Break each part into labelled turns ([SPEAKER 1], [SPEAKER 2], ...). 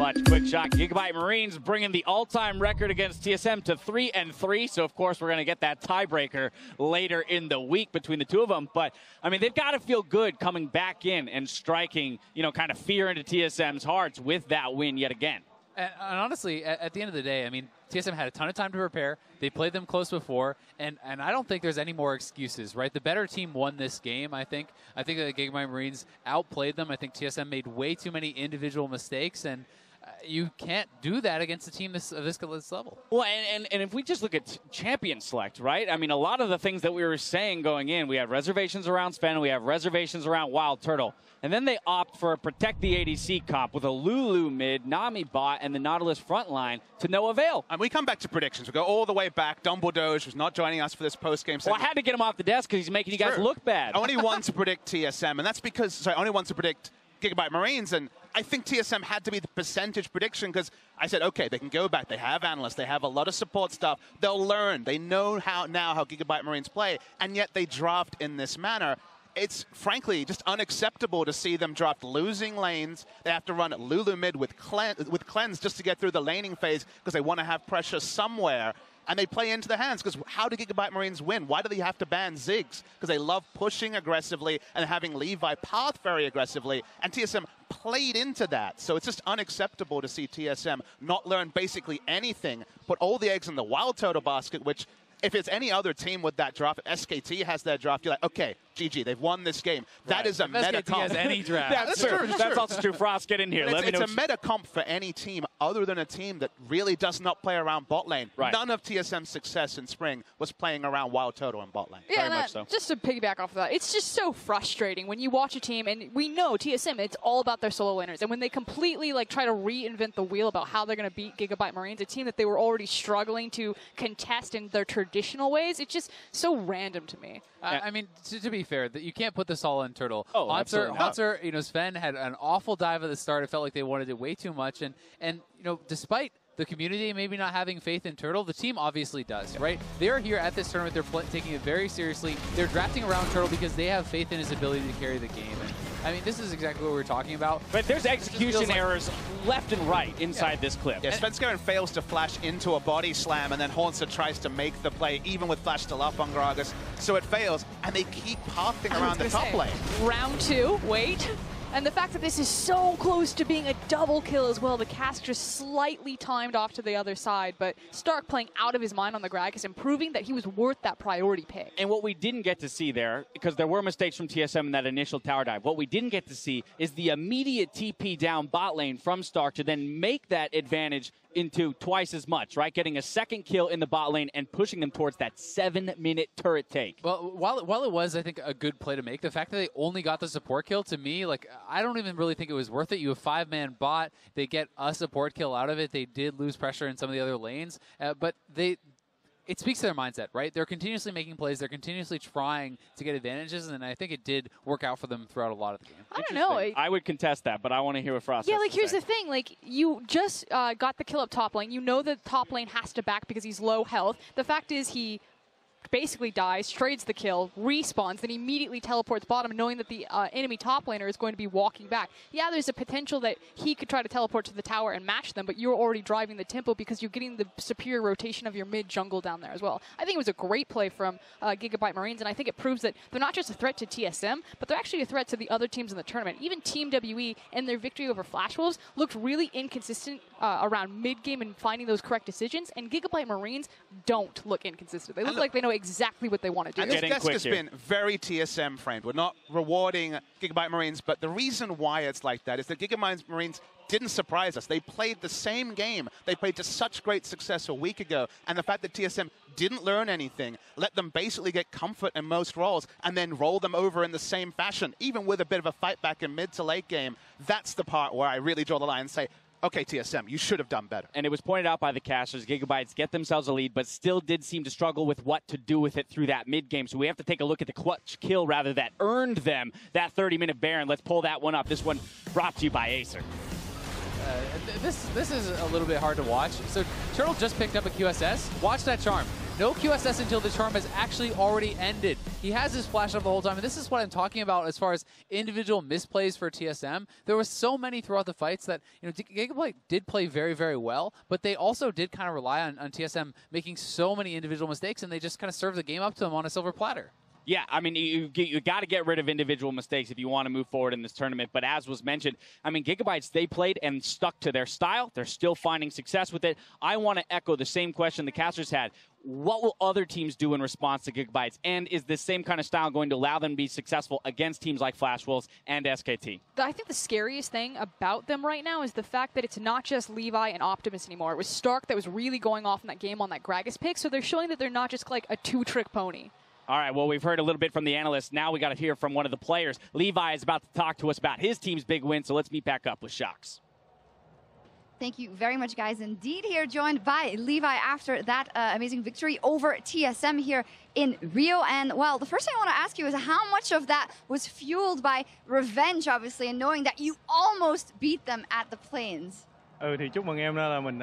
[SPEAKER 1] much. Quick shot. Gigabyte Marines bringing the all-time record against TSM to 3-3. So, of course, we're going to get that tiebreaker later in the week between the two of them. But, I mean, they've got to feel good coming back in and striking, you know, kind of fear into TSM's hearts with that win yet again.
[SPEAKER 2] And honestly, at the end of the day, I mean, TSM had a ton of time to prepare. They played them close before, and I don't think there's any more excuses, right? The better team won this game, I think. I think that the Gigabyte Marines outplayed them. I think TSM made way too many individual mistakes, and you can't do that against a team of this level. Well,
[SPEAKER 1] and if we just look at champion select, right? I mean, a lot of the things that we were saying going in, we have reservations around Sven, we have reservations around WildTurtle, and then they opt for a protect the ADC comp with a Lulu mid, Nami bot, and the Nautilus front line to no avail.
[SPEAKER 3] And we come back to predictions. We go all the way back. Dumbledore was not joining us for this post-game segment.
[SPEAKER 1] Well, I had to get him off the desk because he's making you guys look bad.
[SPEAKER 3] Only one to predict TSM, and that's because, sorry, only one to predict Gigabyte Marines, and I think TSM had to be the percentage prediction because I said, okay, they can go back. They have analysts. They have a lot of support stuff. They'll learn. They know now how Gigabyte Marines play, and yet they draft in this manner. It's, frankly, just unacceptable to see them draft losing lanes. They have to run Lulu mid with cleanse just to get through the laning phase because they want to have pressure somewhere. And they play into the hands, because how do Gigabyte Marines win? Why do they have to ban Ziggs? Because they love pushing aggressively and having Levi path very aggressively, and TSM played into that. So it's just unacceptable to see TSM not learn basically anything, put all the eggs in the WildTurtle basket, which, if it's any other team with that draft, if SKT has their draft, you're like, okay, GG, they've won this game. That is a meta comp.
[SPEAKER 2] has any draft.
[SPEAKER 1] That's true. That's also true. Frost, get in here.
[SPEAKER 3] It's a meta comp for any team other than a team that really does not play around bot lane.
[SPEAKER 1] Right.
[SPEAKER 3] None of TSM's success in spring was playing around WildTurtle and bot lane.
[SPEAKER 4] Yeah,
[SPEAKER 1] Very much so.
[SPEAKER 4] Just to piggyback off of that, it's just so frustrating when you watch a team, and we know TSM, it's all about their solo laners, and when they completely try to reinvent the wheel about how they're going to beat Gigabyte Marines, a team that they were already struggling to contest in their traditional ways, it's just so random to me.
[SPEAKER 2] I mean, to be fair, that you can't put this all on Turtle.
[SPEAKER 1] Oh,
[SPEAKER 2] Hauntzer, you know, Sven had an awful dive at the start. It felt like they wanted it way too much, and you know, despite the community maybe not having faith in Turtle, the team obviously does, right? They're here at this tournament. They're taking it very seriously. They're drafting around Turtle because they have faith in his ability to carry the game. And I mean, this is exactly what we were talking about.
[SPEAKER 1] But there's execution errors left and right inside this clip.
[SPEAKER 3] Yeah, Svenskeren fails to flash into a body slam, and then Hauntzer tries to make the play, even with flash still up on Gragas. So it fails, and they keep pathing around the top lane.
[SPEAKER 4] Round two, wait. And the fact that this is so close to being a double kill as well, the cast just slightly timed off to the other side, but Stark playing out of his mind on the Gragas and proving that he was worth that priority pick.
[SPEAKER 1] And what we didn't get to see there, because there were mistakes from TSM in that initial tower dive, what we didn't get to see is the immediate TP down bot lane from Stark to then make that advantage into twice as much, right? Getting a second kill in the bot lane and pushing them towards that 7-minute turret take.
[SPEAKER 2] Well, while it was, I think, a good play to make, the fact that they only got the support kill, to me, I don't even really think it was worth it. You have 5-man bot, they get a support kill out of it. They did lose pressure in some of the other lanes, but it speaks to their mindset, right? They're continuously making plays. They're continuously trying to get advantages, and I think it did work out for them throughout a lot of the game.
[SPEAKER 4] I don't know.
[SPEAKER 1] I would contest that, but I want to hear what Frost has to
[SPEAKER 4] here's
[SPEAKER 1] say.
[SPEAKER 4] the thing. You just got the kill up top lane. You know the top lane has to back because he's low health. The fact is he basically dies, trades the kill, respawns, then immediately teleports bottom, knowing that the enemy top laner is going to be walking back. Yeah, there's a potential that he could try to teleport to the tower and match them, but you're already driving the tempo because you're getting the superior rotation of your mid jungle down there as well. I think it was a great play from Gigabyte Marines, and I think it proves that they're not just a threat to TSM, but they're actually a threat to the other teams in the tournament. Even Team WE and their victory over Flash Wolves looked really inconsistent around mid-game and finding those correct decisions, and Gigabyte Marines don't look inconsistent. They look like they know exactly what they want to do.
[SPEAKER 3] And this desk has been very TSM framed. We're not rewarding Gigabyte Marines, but the reason why it's like that is that Gigabyte Marines didn't surprise us. They played the same game. They played to such great success a week ago, and the fact that TSM didn't learn anything, let them basically get comfort in most roles, and then roll them over in the same fashion, even with a bit of a fight back in mid to late game, that's the part where I really draw the line and say, okay, TSM, you should have done better.
[SPEAKER 1] And it was pointed out by the casters, Gigabytes get themselves a lead, but still did seem to struggle with what to do with it through that mid-game. So we have to take a look at the clutch kill, rather, that earned them that 30-minute Baron. Let's pull that one up. This one brought to you by Acer.
[SPEAKER 2] This is a little bit hard to watch. So Turtle just picked up a QSS. Watch that charm. no QSS until the charm has actually already ended. He has his flash up the whole time, and this is what I'm talking about as far as individual misplays for TSM. There were so many throughout the fights that, you know, Gigabyte did play very, very well, but they also did kind of rely on TSM making so many individual mistakes, and they just kind of served the game up to them on a silver platter.
[SPEAKER 1] Yeah, I mean, you got to get rid of individual mistakes if you want to move forward in this tournament. But as was mentioned, I mean, Gigabytes, they played and stuck to their style. They're still finding success with it. I want to echo the same question the casters had. What will other teams do in response to Gigabytes? And is this same kind of style going to allow them to be successful against teams like Flash Wolves and SKT?
[SPEAKER 4] I think the scariest thing about them right now is the fact that it's not just Levi and Optimus anymore. It was Stark that was really going off in that game on that Gragas pick, so they're showing that they're not just like a two-trick pony.
[SPEAKER 1] All right, well, we've heard a little bit from the analysts. Now we got to hear from one of the players. Levi is about to talk to us about his team's big win, so let's meet back up with Shocks.
[SPEAKER 5] Thank you very much, guys. Indeed, here joined by Levi after that amazing victory over TSM here in Rio. And, well, the first thing I want to ask you is how much of that was fueled by revenge, obviously, and knowing that you almost beat them at the Plains?
[SPEAKER 6] Thì chúc mừng em là mình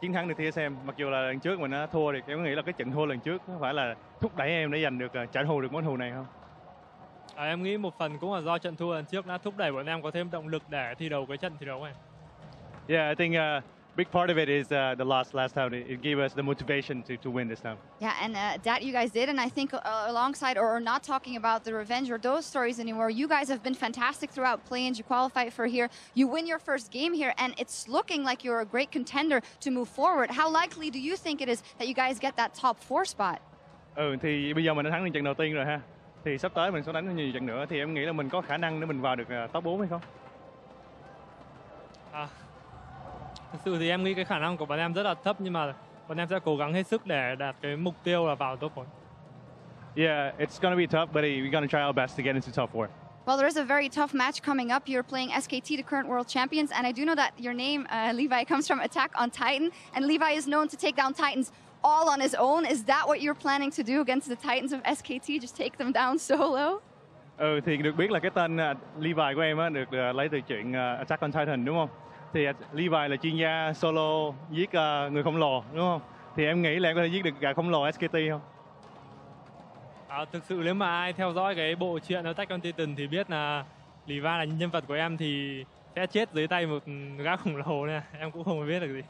[SPEAKER 6] chiến thắng được TSM. Mặc dù là lần trước mình đã thua thì em nghĩ là cái trận thua lần trước phải là thúc đẩy em để giành được trả thù được món thù này không?
[SPEAKER 7] Em nghĩ một phần cũng là do trận thua lần trước đã thúc đẩy bọn em có thêm động lực để thi đấu cái trận thi đấu này.
[SPEAKER 6] Yeah, I think a big part of it is the loss last time. It gave us the motivation to win this time.
[SPEAKER 5] Yeah, and that you guys did, and I think alongside, or not talking about the revenge or those stories anymore, you guys have been fantastic throughout Plains. You qualified for here, you win your first game here, and it's looking like you're a great contender to move forward. How likely do you think it is that you guys get that top 4 spot?
[SPEAKER 6] Thì bây giờ mình đã thắng được trận đầu tiên rồi ha. Thì sắp tới mình sẽ đánh nhiều trận nữa, thì em nghĩ là mình có khả năng để mình vào được top 4 hay không?
[SPEAKER 7] Thực sự thì em nghĩ cái khả năng của bọn em rất là thấp, nhưng mà bọn em sẽ cố gắng hết sức để đạt cái mục tiêu là vào top 4.
[SPEAKER 6] Yeah, it's going to be tough, but we're going to try our best to get into top 4.
[SPEAKER 5] Well, there is a very tough match coming up. You're playing SKT, the current world champions, and I do know that your name, Levi, comes from Attack on Titan, and Levi is known to take down Titans all on his own. Is that what you're planning to do against the Titans of SKT, just take them down solo?
[SPEAKER 6] Thì được biết là cái tên Levi của em được lấy từ chuyện Attack on Titan, đúng không? Thì Levi là chuyên gia solo giết người khổng lồ, đúng không? Thì em nghĩ là em có thể giết được gã khổng lồ SKT không?
[SPEAKER 7] Thực sự nếu mà ai theo dõi cái bộ truyện Attack on Titan thì biết là Levi là nhân vật của em thì sẽ chết dưới tay một gã khổng lồ này. Em cũng không biết được gì.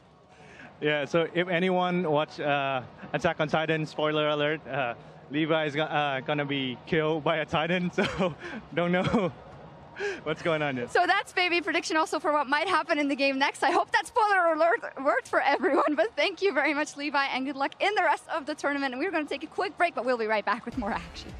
[SPEAKER 6] Yeah, so if anyone watch Attack on Titan, spoiler alert, Levi is gonna be killed by a Titan, so don't know what's going on yet.
[SPEAKER 5] So that's baby prediction also for what might happen in the game next. I hope that spoiler alert worked for everyone, but thank you very much, Levi, and good luck in the rest of the tournament. And we're going to take a quick break, but we'll be right back with more action.